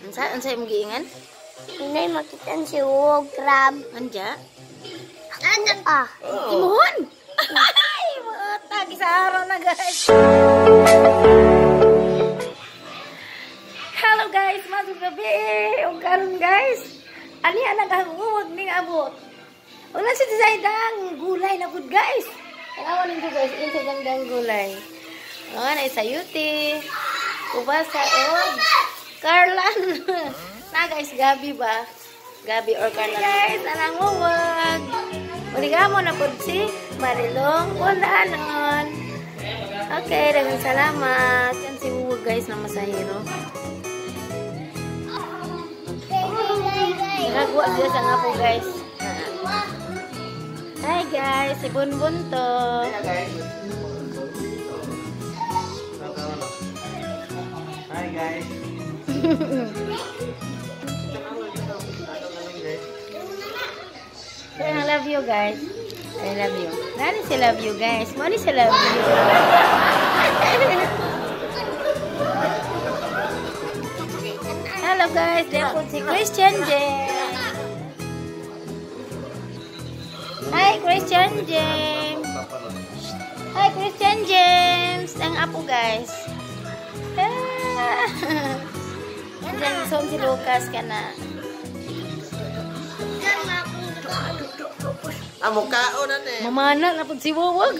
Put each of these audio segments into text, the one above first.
Unsa imong giingan? Inay makitaan si Wog Crab. Anja? Ah. Imuhon! Ay, mata gisaro na guys. Hello guys, masuk gabi. Ug karon guys, ani ana gahugog ning abot. Wala si Zaidang gulay na gud guys. Awan ninyo guys, insa dang gulay. Ay sayuti. Ubasa og Carlan. Na guys, gabi ba? Gabi or Carlan. Guys, anang uwag. Uligamo na po si Marilong Kunanon. Okay, dagang salamat. Yan si uwag guys na masahiro. Nagwa dia sa nga po guys. Hi guys, si Bunbun to. Hi guys. I love you guys. I love you. Nani si love you guys? Mani si love you. Hello guys, dia po si Christian James. Hi Christian James. Hi Christian James. Ang apo guys. Diyan son si Lucas kana. Amo kaon na ne. Mamana na pud si Wawag.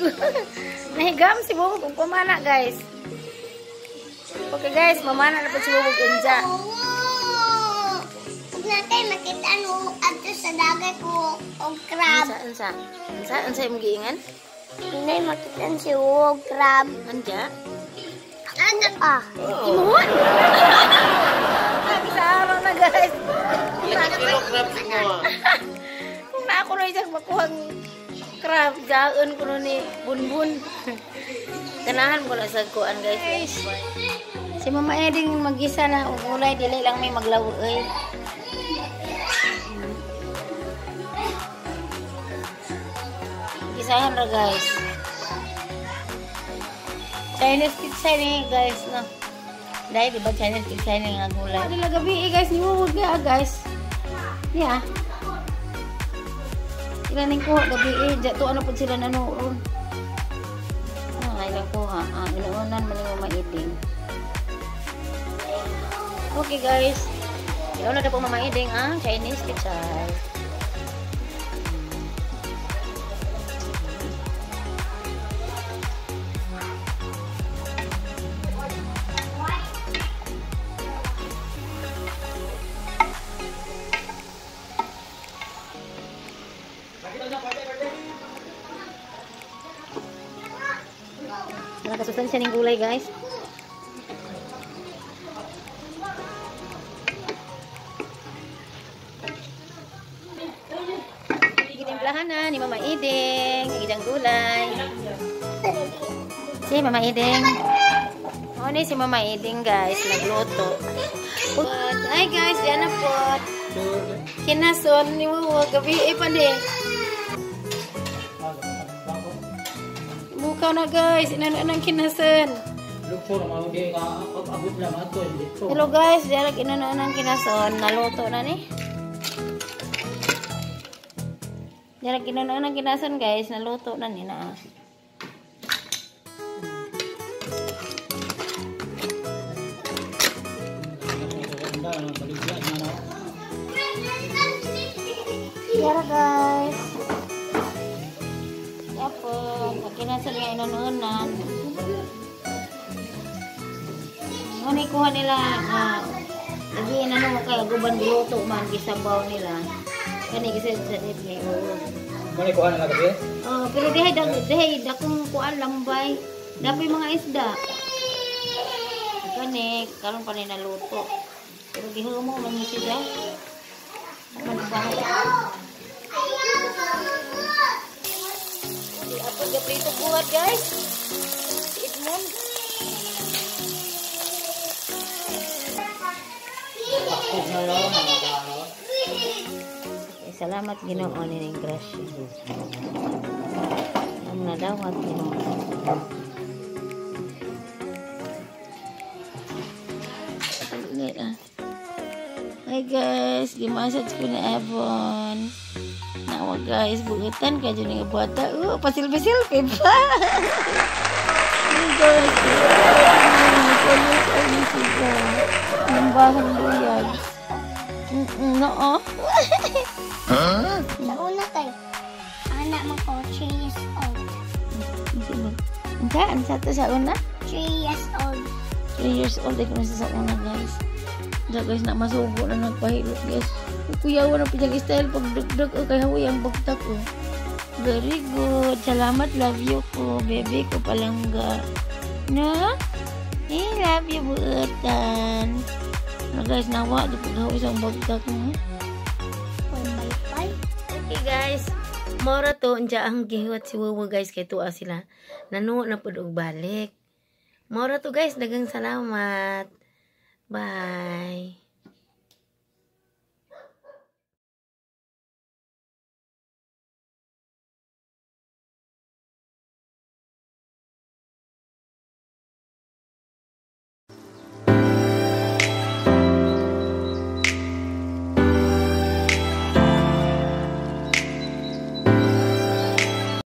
Nahigam si Wawag kung kumana guys. Okay guys, mamana na pud si Wawag unja. Natay makitaan mo ato sa dagat mo og crab. Unsa imong giingan? Inay makitaan si Wog Crab. Anja? Ah. Imuhon! Gisaro na guys. Kilo crab mo. Kung na ako na isang makuhang crab, gaon ko na ni Bunbun. Ganahan ko na sa kuan guys. Si Mama Eding mag-isa na ulay, dili lang may maglawo eh. Gisahan ra guys. Chinese pizza ni guys no. Dahil diba Chinese pizza ni nga gulay. Ano lang gabi guys, ni mo ga guys. Yeah. Sila ning ko gabi jato ano pud sila nanuon. Ay lang ko ha. Inuunan man yung maiding. Okay guys. Yaw na po mamaiding ang Chinese pizza. Nakasustansya ng gulay guys. Gitimplahan na ni Mama Iding. Gidang gulay. Si Mama Iding. O ni si Mama Iding guys. Nagluto. Ay guys, yan na po. Kinason ni mo. Gabi pa din. Buka na guys, inanang kinasan. Hello guys, diarag inanang kinasan, naluto na ni. Diarag inanang kinasan guys, naluto na ni na. Diarag guys. Kinasan nga inununan. Ngunit kuha nila lagi inano kaya guban luto man gisabaw nila. Kani kasi sa dili Mani kuha na gabi? Oh, pero dihay dakong kuan lambay. Dapoy mga isda. Kani karon pa ni naluto. Pero gihumo man ni sila. Man bahay. Ako gaprito buhat guys. Si Edmond. Salamat Ginoo ni ning grasya. Ang nadawat Ginoo. Ngit Hi guys, gimasad ko na Avon. Nawa guys, bugutan ka dyan nga bata. Pasil-pasil pa. Hi guys, nambahang luyag. No. Nauna kay anak mo ko 3 years old. Ang sa to sa una? 3 years old. 3 years old ay kung sa una guys. Diyan guys, na masubo na nagpahilot guys. Kuyawan ang pinag style pag dugdug o kay hawi ang bagtak o. Very good. Salamat, love you ko. Baby ko palangga. No? Love you buutan. Na guys, nawa. Di pag hawi sa bagtak mo. Okay guys. Mora to, unja ang gihiwat si Wawa guys. Kaya tuwa sila. Nanu na po balik. Mora to guys. Dagang salamat. Bye.